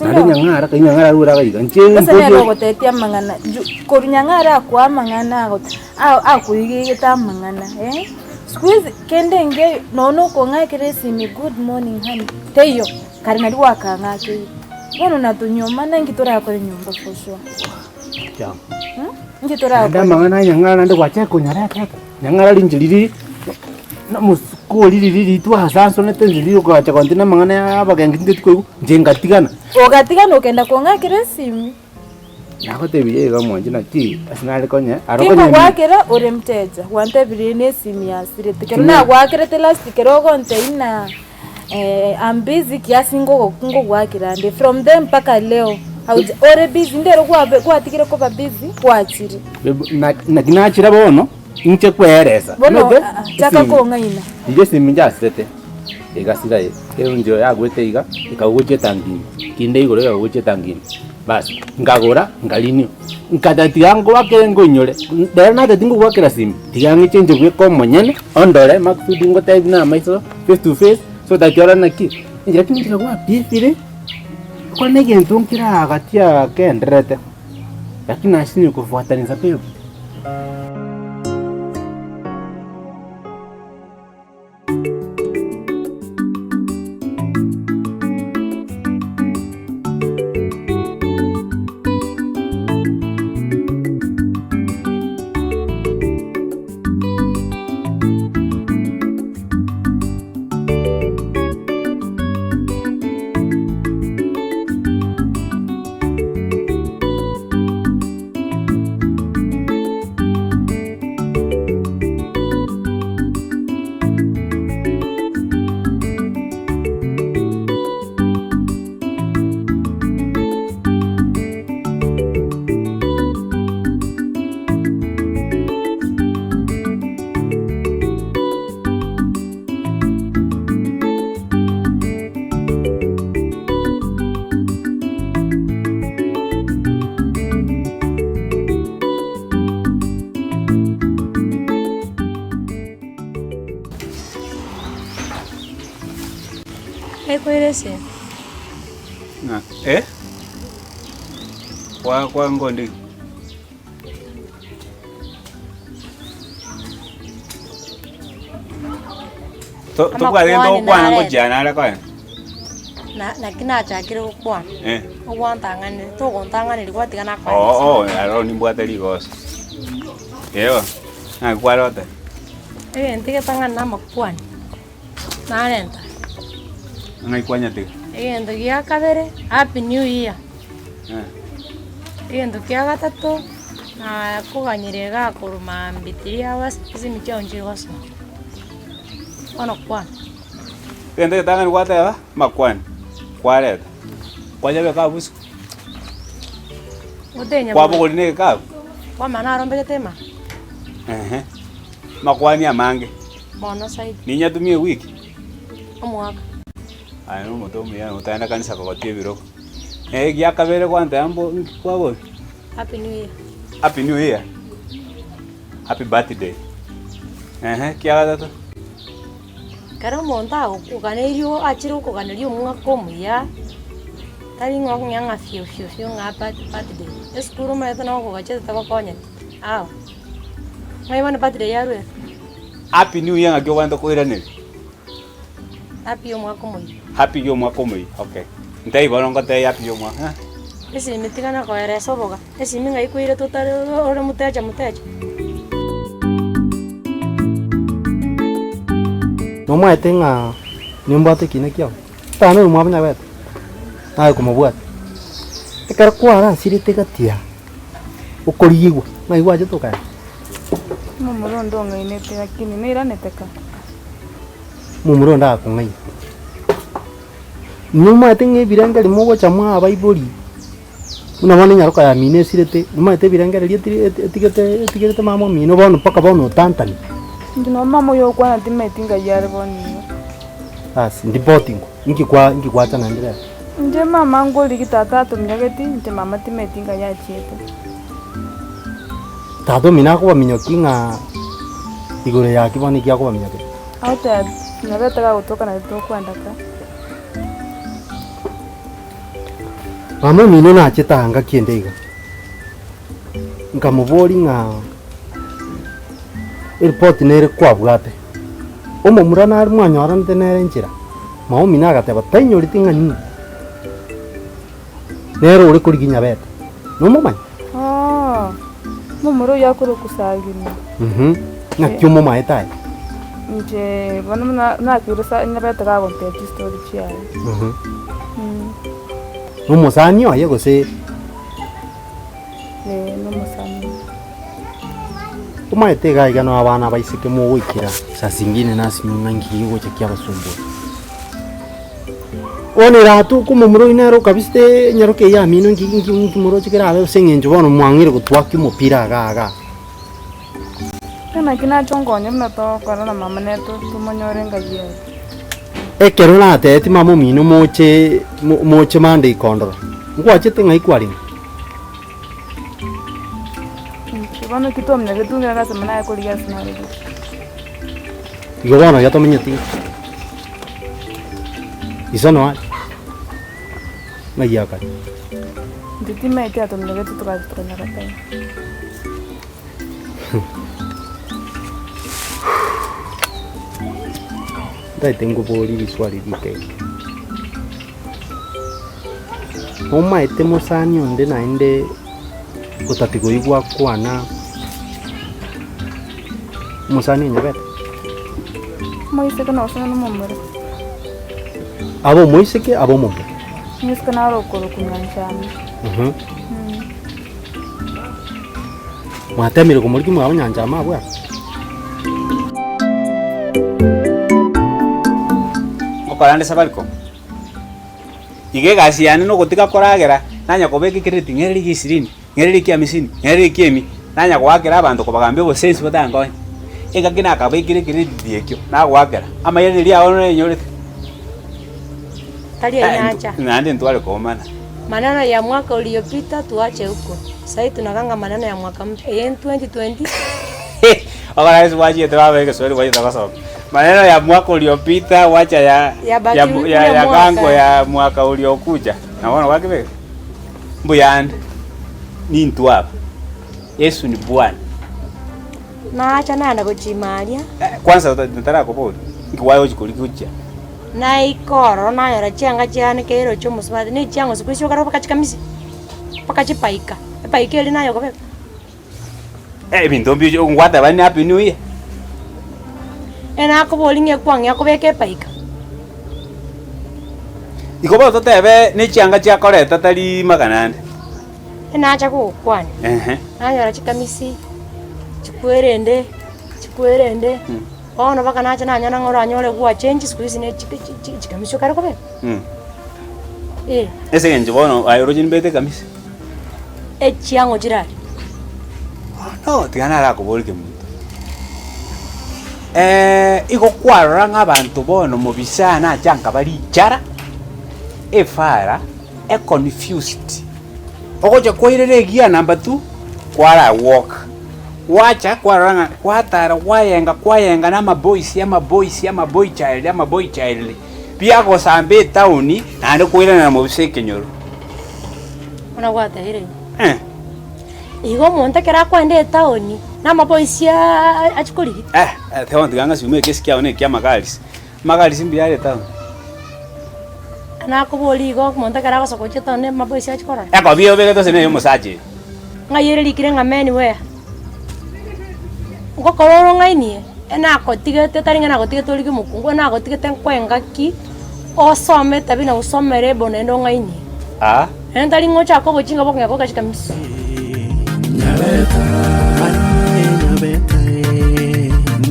Nari nyangara ura ga iga. Nche Sasa nero gotetia mangana. Koru nyangara kwa mangana akuigita mangana. Squeeze kendenge nono ko ngakire simi good morning honey. Teyo karina ruwa ka ngake. Wono natunyoma nangitora akore nyumba for sure. Jam. Ngitora Nda mangana nyangara ndo kwacha kunyara tata. Nyangara linjiliri na muskoli lili twa hasanso na tenjili ko acha kontina mangana abaga ngindi ko njengatigana. Ogatigana okenda ko ngakire simi. Nako tebiye ga mwanje na ki asinale konye Kiko gwakira ore mteja wante birine simi ya sire tikero na gwakira te last tikero gonte ina I'm busy kiasi ngo gwakira and from them mpaka leo ore busy ndero kwa tikiro ko busy kwachiri na kinachira bono inche kweresa bono chaka ko ngaina ije simi ja sete egasira njo yagwete iga ikaguche tangini kinde igoro yaguche tangini basi ngagora ngalinio nkadati yango wakerengo nyore dera na tadingo wakera simi tigangi chenje gwe ko monyene ondore maksudi ngo type na maiso face to face so that yora na ki nje kinjira kwa pifire ko nege ntunkira agatia kendrete lakini asini kufuatanisha peo Kwelese na kwa ngondi to kwa rendo kwa ngo jana la kwa na kinachakire kwa ogwantangane to gontangane ri kwatigana kwa aro ni mbwate ligos yewa na kwa rota ntige tangana na makwani na renta ngai kwanya te ndo gia kabere happy new year ndo kia gatatu na kuganyire ga kuruma mbitiria was izimi chonje goso ono kwa ende tangani kwata makwani kwareta kwajabe ka busu odenya kwa bogoli ne ka kwa mana rombele tema makwani amange bono side ninya tumie wiki omwaka no mutomo ya utaenda kanisa kwa tie biro gia kabere kwanta ambo kwa bo happy new year happy new year happy birthday kia gata karo monta kukanerio achiro kukanerio mwaka muya tari ngoko nyanga fio nga birthday eskuru maeta no kukache tabakonya ngai wana birthday yaru happy new year ngakyo kwanta koiraneri happy yo mwaka muya happy yo mwaka muya okay ntai borongo te happy yo mwaka esi mitigana ko ere soboga esi minga ikuire tutare ore muteja Mama tenga nyumba te kine kyo. Tano mama nya wet. Ai ko mabuat. Te kar kwa ran siri te katia. Ukoriwa. Ngai wa je to ka. Mumuro ndo ngaine te akini nira neteka. Mumuro nda ko ngai. Nyuma tenge biranga limogo chamwa abaibori. Una mwana nyaruka ya mine siri te. Nyuma te biranga ri etikete mama mino bono paka bono tantani. Ndino mama yo kwa ndime tinga yare boni. Asi ndipotingo. Inki kwa tana ndira. Nje mama ngoli kitata tumnyageti nje mama time tinga ya chete. Tado mina ko minyokinga igore ya kiboni kya ko minyoke. Auta nabeta kutoka na to kwanda ka. mama mino na chitanga kiendega nkamubori nga report nere kwabwate omomura na mwanyora ntenere njira mama mina agateba tainyori ting'ani nero uri kuriginya beta nomumanya mumuro yakuru kusagina na kyumo maetai nje bana na kirusa nyabeta ga content story chiaye nomusani oye gose nomusani umaete gaiga no abana baisike mu wikira saa zingine nasi mwangi gocha kyabasumbu onera tu kumumuro inero kabiste nyaroke ya mino ngi muro chikira abe sengenjo bono mwangire gutwaki umupira gaga kana kina chongonye mna to kana mama neto tumonyore ngagiye ekero na tete mama mino moche mande ikondoro ngwachete ngai kwari bana kitomne getunga gasa mana ko liya sinare igo bana ya tomenyeti isono na yaka nditi mete atomne getu tukana katai dai tengo boli visuali di che oma etemo sani onde na inde kutatigo igwa kwana musani nyabet moise kana osana no momere abo moise ke abo mombe nis kana ro ko kunyanchana matemire ko muri kimwa nyanja mabwa okorande Safaricom ige gasi yani no gutika koragera nanya kobeki credit ngeri gisirini ngeri kiamisini ngeri kiemi nanya gwakera abantu kobagambe bo sense botango ega kina kabekire credit yekyo na gwakera ama yene ria ono nyorete Tali ya nyacha. Nande ntwale komana. Maneno ya mwaka uliopita tuache huko. Sasa tunaganga maneno ya mwaka mpya 2020. Ogaraizi waje trawe swali waje takasa. Maneno ya mwaka uliopita wacha ya gango ya mwaka uliokuja. Naona wakibe. Mbuyande. Ni ntwapa. Yesu ni Bwana. Naacha naenda kuchimalia. Kwanza nataka kupoda. Nkiwayo chikulikuja. Na ikoro na yara chianga chiane kero chomo smart ni chiango sikuisho karo pakachikamisi. Pakachipaika. Paika ile nayo kobe. Bintombi ngwata bani happy new year. Ena ko bolinge kwang ya kobeke paika. Ikobo totebe ni chianga chia kore tatali makanande. Ena acha ko kwani. Na yara chikamisi. Chikwerende. Ono baka nacha na nyana ngoro anyole kuwa change squeeze ne chikamisho kare kobe. Ese genjo bono ayoroji mbete kamisi. Chiango jirali. No, tigana la kubolike muntu. Iko kwarora ng'abantu bono mubisana janka bali chara. Efara confused. Ogoje koirere gia number 2 kwara walk. Wacha kwaranga kwatara kwayenga na maboy child pia ko sambe tauni ande koira na mubiseke nyoro ona gwata ire igo monta kera kwende tauni na maboy cia achikori tewa ndiganga siume kesikia one kia magalis mbiare tauni na ko boli igo monta kera ko sokoche tauni maboy cia achikora ko bio bege to sene yo musaje ngayere likire ngameni we ngo kororo ngainie ena kotigete taringa na kotigete uri mukungu na kotigete nkwenga ki osome tabi na usomere bonendo ngainie enda lingo chako bochinga bokenga kokashika misi